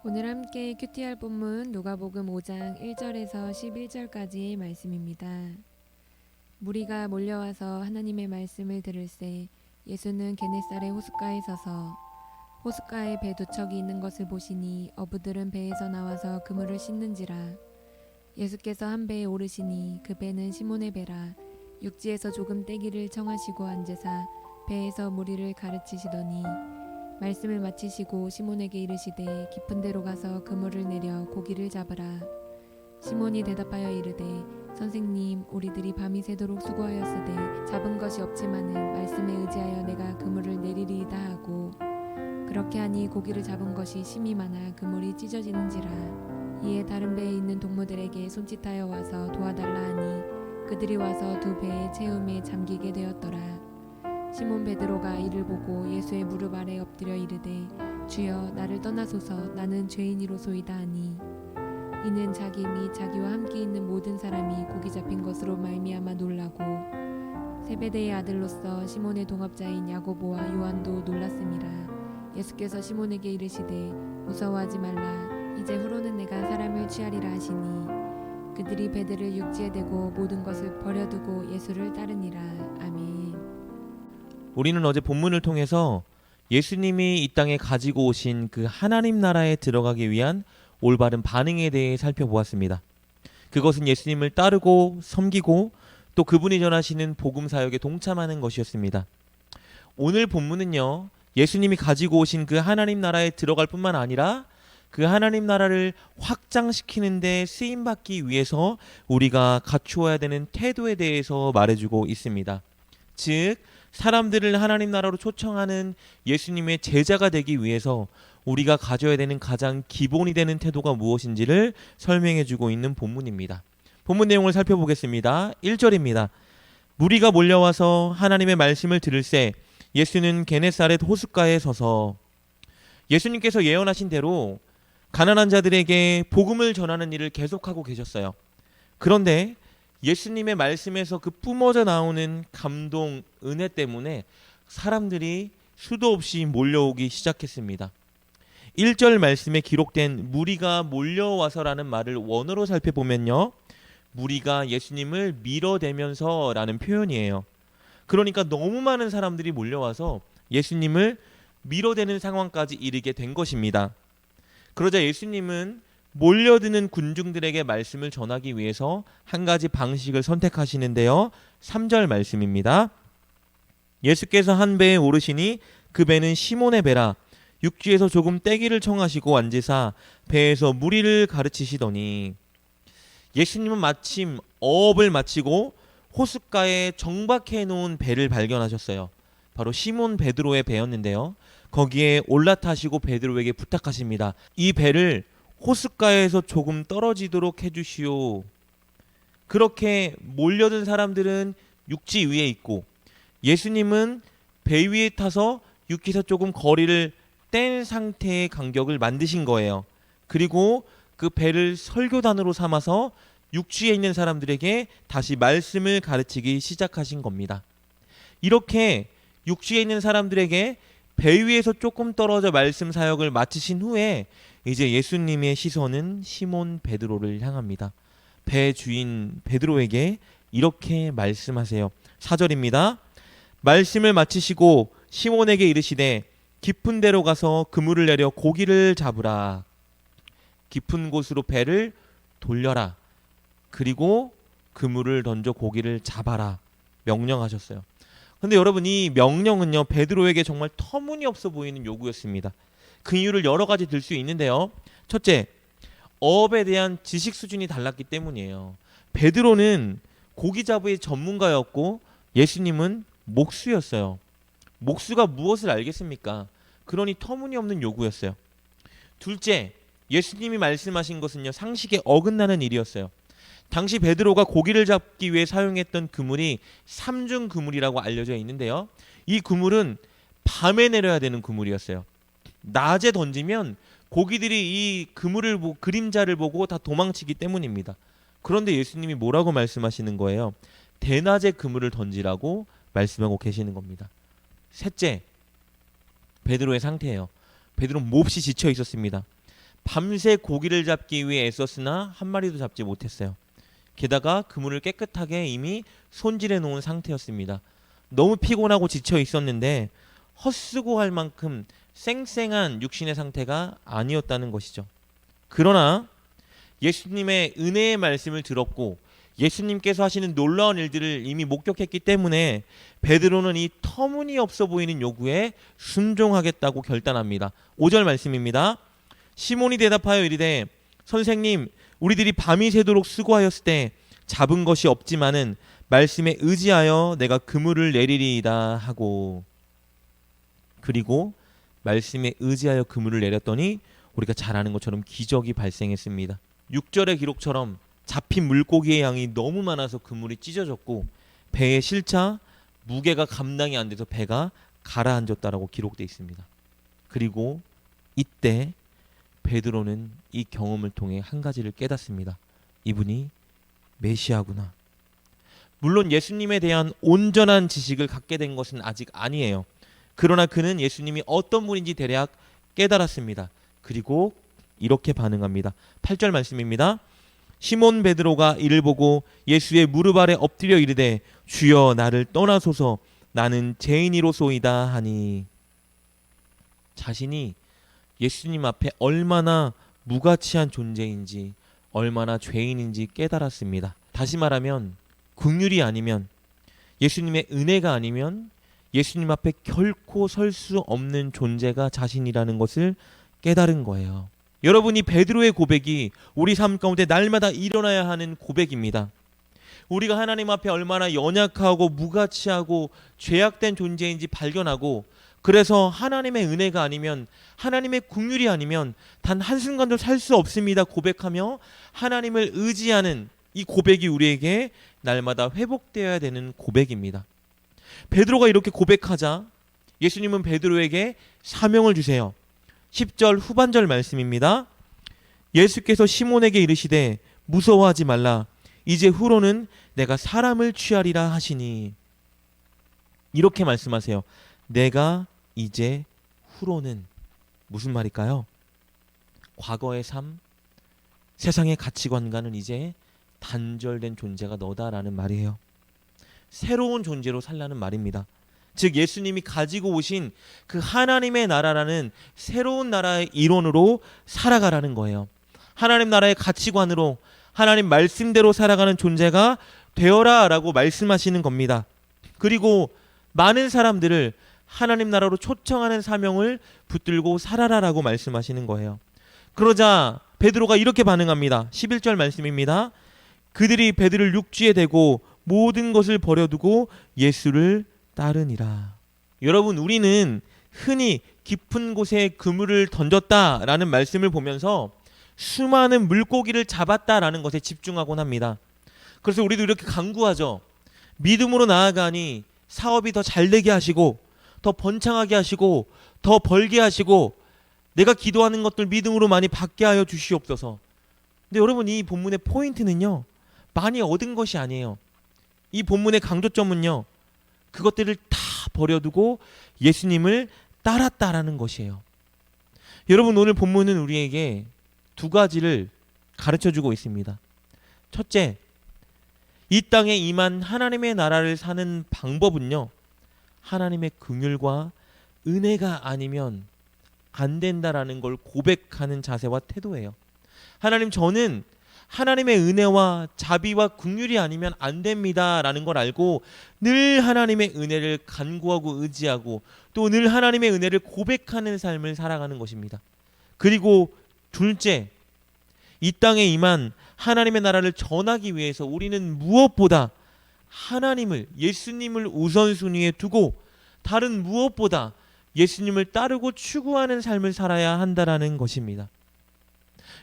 오늘 함께 큐티할 본문 누가복음 5장 1절에서 11절까지의 말씀입니다. 무리가 몰려와서 하나님의 말씀을 들을새 예수는 게네사렛 호숫가에 서서 호숫가에 배 두 척이 있는 것을 보시니 어부들은 배에서 나와서 그물을 씻는지라. 예수께서 한 배에 오르시니 그 배는 시몬의 배라. 육지에서 조금 떼기를 청하시고 앉으사 배에서 무리를 가르치시더니 말씀을 마치시고 시몬에게 이르시되 깊은 데로 가서 그물을 내려 고기를 잡으라. 시몬이 대답하여 이르되 선생님, 우리들이 밤이 새도록 수고하였으되 잡은 것이 없지만은 말씀에 의지하여 내가 그물을 내리리이다 하고, 그렇게 하니 고기를 잡은 것이 심히 많아 그물이 찢어지는지라. 이에 다른 배에 있는 동무들에게 손짓하여 와서 도와달라 하니 그들이 와서 두 배의 채움에 잠기게 되었더라. 시몬 베드로가 이를 보고 예수의 무릎 아래 엎드려 이르되 주여, 나를 떠나소서, 나는 죄인이로소이다 하니, 이는 자기 및 자기와 함께 있는 모든 사람이 고기 잡힌 것으로 말미암아 놀라고 세베대의 아들로서 시몬의 동업자인 야고보와 요한도 놀랐음이라. 예수께서 시몬에게 이르시되 무서워하지 말라. 이제 후로는 내가 사람을 취하리라 하시니 그들이 배들을 육지에 대고 모든 것을 버려두고 예수를 따르니라. 아멘. 우리는 어제 본문을 통해서 예수님이 이 땅에 가지고 오신 그 하나님 나라에 들어가기 위한 올바른 반응에 대해 살펴보았습니다. 그것은 예수님을 따르고 섬기고 또 그분이 전하시는 복음 사역에 동참하는 것이었습니다. 오늘 본문은요, 예수님이 가지고 오신 그 하나님 나라에 들어갈 뿐만 아니라 그 하나님 나라를 확장시키는 데 쓰임받기 위해서 우리가 갖추어야 되는 태도에 대해서 말해주고 있습니다. 즉, 사람들을 하나님 나라로 초청하는 예수님의 제자가 되기 위해서 우리가 가져야 되는 가장 기본이 되는 태도가 무엇인지를 설명해주고 있는 본문입니다. 본문 내용을 살펴보겠습니다. 1절입니다. 무리가 몰려와서 하나님의 말씀을 들을새 예수는 게네사렛 호숫가에 서서. 예수님께서 예언하신 대로 가난한 자들에게 복음을 전하는 일을 계속하고 계셨어요. 그런데 예수님의 말씀에서 그 뿜어져 나오는 감동, 은혜 때문에 사람들이 수도 없이 몰려오기 시작했습니다. 1절 말씀에 기록된 무리가 몰려와서라는 말을 원어로 살펴보면요, 무리가 예수님을 밀어대면서 라는 표현이에요. 그러니까 너무 많은 사람들이 몰려와서 예수님을 밀어대는 상황까지 이르게 된 것입니다. 그러자 예수님은 몰려드는 군중들에게 말씀을 전하기 위해서 한 가지 방식을 선택하시는데요. 3절 말씀입니다. 예수께서 한 배에 오르시니 그 배는 시몬의 배라. 육지에서 조금 떼기를 청하시고 앉으사 배에서 무리를 가르치시더니. 예수님은 마침 어업을 마치고 호숫가에 정박해 놓은 배를 발견하셨어요. 바로 시몬 베드로의 배였는데요. 거기에 올라타시고 베드로에게 부탁하십니다. 이 배를 호숫가에서 조금 떨어지도록 해주시오. 그렇게 몰려든 사람들은 육지 위에 있고 예수님은 배 위에 타서 육지에서 조금 거리를 뗀 상태의 간격을 만드신 거예요. 그리고 그 배를 설교단으로 삼아서 육지에 있는 사람들에게 다시 말씀을 가르치기 시작하신 겁니다. 이렇게 육지에 있는 사람들에게 배 위에서 조금 떨어져 말씀 사역을 마치신 후에 이제 예수님의 시선은 시몬 베드로를 향합니다. 배 주인 베드로에게 이렇게 말씀하세요. 4절입니다. 말씀을 마치시고 시몬에게 이르시되 깊은 데로 가서 그물을 내려 고기를 잡으라. 깊은 곳으로 배를 돌려라. 그리고 그물을 던져 고기를 잡아라. 명령하셨어요. 근데 여러분, 이 명령은요, 베드로에게 정말 터무니없어 보이는 요구였습니다. 그 이유를 여러 가지 들 수 있는데요. 첫째, 어업에 대한 지식 수준이 달랐기 때문이에요. 베드로는 고기 잡이의 전문가였고 예수님은 목수였어요. 목수가 무엇을 알겠습니까? 그러니 터무니없는 요구였어요. 둘째, 예수님이 말씀하신 것은요, 상식에 어긋나는 일이었어요. 당시 베드로가 고기를 잡기 위해 사용했던 그물이 삼중 그물이라고 알려져 있는데요. 이 그물은 밤에 내려야 되는 그물이었어요. 낮에 던지면 고기들이 이 그물을 그림자를 보고 다 도망치기 때문입니다. 그런데 예수님이 뭐라고 말씀하시는 거예요? 대낮에 그물을 던지라고 말씀하고 계시는 겁니다. 셋째, 베드로의 상태예요. 베드로는 몹시 지쳐 있었습니다. 밤새 고기를 잡기 위해 애썼으나 한 마리도 잡지 못했어요. 게다가 그물을 깨끗하게 이미 손질해 놓은 상태였습니다. 너무 피곤하고 지쳐 있었는데 헛수고할 만큼 쌩쌩한 육신의 상태가 아니었다는 것이죠. 그러나 예수님의 은혜의 말씀을 들었고 예수님께서 하시는 놀라운 일들을 이미 목격했기 때문에 베드로는 이 터무니없어 보이는 요구에 순종하겠다고 결단합니다. 5절 말씀입니다. 시몬이 대답하여 이르되 선생님 우리들이 밤이 새도록 수고하였을 때 잡은 것이 없지만은 말씀에 의지하여 내가 그물을 내리리이다 하고, 그리고 말씀에 의지하여 그물을 내렸더니 우리가 잘 아는 것처럼 기적이 발생했습니다. 6절의 기록처럼 잡힌 물고기의 양이 너무 많아서 그물이 찢어졌고 배에 실차 무게가 감당이 안 돼서 배가 가라앉았다라고 기록되어 있습니다. 그리고 이때 베드로는 이 경험을 통해 한 가지를 깨닫습니다. 이분이 메시아구나. 물론 예수님에 대한 온전한 지식을 갖게 된 것은 아직 아니에요. 그러나 그는 예수님이 어떤 분인지 대략 깨달았습니다. 그리고 이렇게 반응합니다. 8절 말씀입니다. 시몬 베드로가 이를 보고 예수의 무릎 아래 엎드려 이르되 주여 나를 떠나소서 나는 죄인이로소이다 하니, 자신이 예수님 앞에 얼마나 무가치한 존재인지 얼마나 죄인인지 깨달았습니다. 다시 말하면 긍휼이 아니면, 예수님의 은혜가 아니면 예수님 앞에 결코 설 수 없는 존재가 자신이라는 것을 깨달은 거예요. 여러분이 베드로의 고백이 우리 삶 가운데 날마다 일어나야 하는 고백입니다. 우리가 하나님 앞에 얼마나 연약하고 무가치하고 죄악된 존재인지 발견하고, 그래서 하나님의 은혜가 아니면, 하나님의 긍휼이 아니면 단 한순간도 살 수 없습니다 고백하며 하나님을 의지하는 이 고백이 우리에게 날마다 회복되어야 되는 고백입니다. 베드로가 이렇게 고백하자 예수님은 베드로에게 사명을 주세요. 10절 후반절 말씀입니다. 예수께서 시몬에게 이르시되 무서워하지 말라 이제 후로는 내가 사람을 취하리라 하시니, 이렇게 말씀하세요. 내가 이제 후로는 무슨 말일까요? 과거의 삶, 세상의 가치관과는 이제 단절된 존재가 너다라는 말이에요. 새로운 존재로 살라는 말입니다. 즉 예수님이 가지고 오신 그 하나님의 나라라는 새로운 나라의 일원으로 살아가라는 거예요. 하나님 나라의 가치관으로 하나님 말씀대로 살아가는 존재가 되어라 라고 말씀하시는 겁니다. 그리고 많은 사람들을 하나님 나라로 초청하는 사명을 붙들고 살아라 라고 말씀하시는 거예요. 그러자 베드로가 이렇게 반응합니다. 11절 말씀입니다. 그들이 베드로를 육지에 대고 모든 것을 버려두고 예수를 따르니라. 여러분, 우리는 흔히 깊은 곳에 그물을 던졌다라는 말씀을 보면서 수많은 물고기를 잡았다라는 것에 집중하곤 합니다. 그래서 우리도 이렇게 간구하죠. 믿음으로 나아가니 사업이 더 잘되게 하시고 더 번창하게 하시고 더 벌게 하시고 내가 기도하는 것들 믿음으로 많이 받게 하여 주시옵소서. 근데 여러분, 이 본문의 포인트는요, 많이 얻은 것이 아니에요. 이 본문의 강조점은요, 그것들을 다 버려두고 예수님을 따랐다라는 것이에요. 여러분, 오늘 본문은 우리에게 두 가지를 가르쳐주고 있습니다. 첫째, 이 땅에 임한 하나님의 나라를 사는 방법은요, 하나님의 긍휼과 은혜가 아니면 안 된다라는 걸 고백하는 자세와 태도예요. 하나님, 저는 하나님의 은혜와 자비와 긍휼이 아니면 안 됩니다라는 걸 알고 늘 하나님의 은혜를 간구하고 의지하고 또 늘 하나님의 은혜를 고백하는 삶을 살아가는 것입니다. 그리고 둘째, 이 땅에 임한 하나님의 나라를 전하기 위해서 우리는 무엇보다 하나님을, 예수님을 우선순위에 두고 다른 무엇보다 예수님을 따르고 추구하는 삶을 살아야 한다라는 것입니다.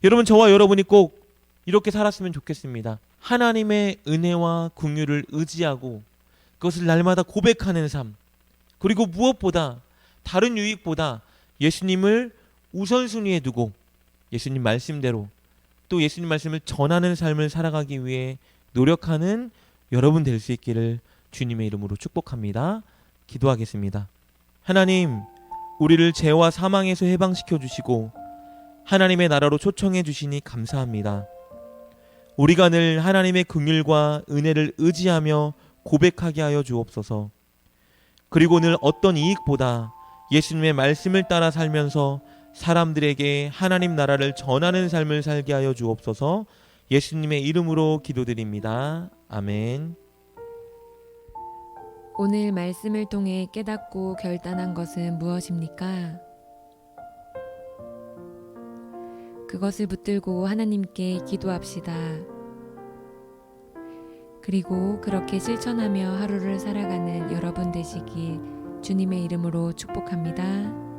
여러분, 저와 여러분이 꼭 이렇게 살았으면 좋겠습니다. 하나님의 은혜와 긍휼을 의지하고 그것을 날마다 고백하는 삶, 그리고 무엇보다 다른 유익보다 예수님을 우선순위에 두고 예수님 말씀대로 또 예수님 말씀을 전하는 삶을 살아가기 위해 노력하는 여러분 될 수 있기를 주님의 이름으로 축복합니다. 기도하겠습니다. 하나님, 우리를 죄와 사망에서 해방시켜 주시고 하나님의 나라로 초청해 주시니 감사합니다. 우리가 늘 하나님의 긍휼과 은혜를 의지하며 고백하게 하여 주옵소서. 그리고 늘 어떤 이익보다 예수님의 말씀을 따라 살면서 사람들에게 하나님 나라를 전하는 삶을 살게 하여 주옵소서. 예수님의 이름으로 기도드립니다. 아멘. 오늘 말씀을 통해 깨닫고 결단한 것은 무엇입니까? 그것을 붙들고 하나님께 기도합시다. 그리고 그렇게 실천하며 하루를 살아가는 여러분 되시길 주님의 이름으로 축복합니다.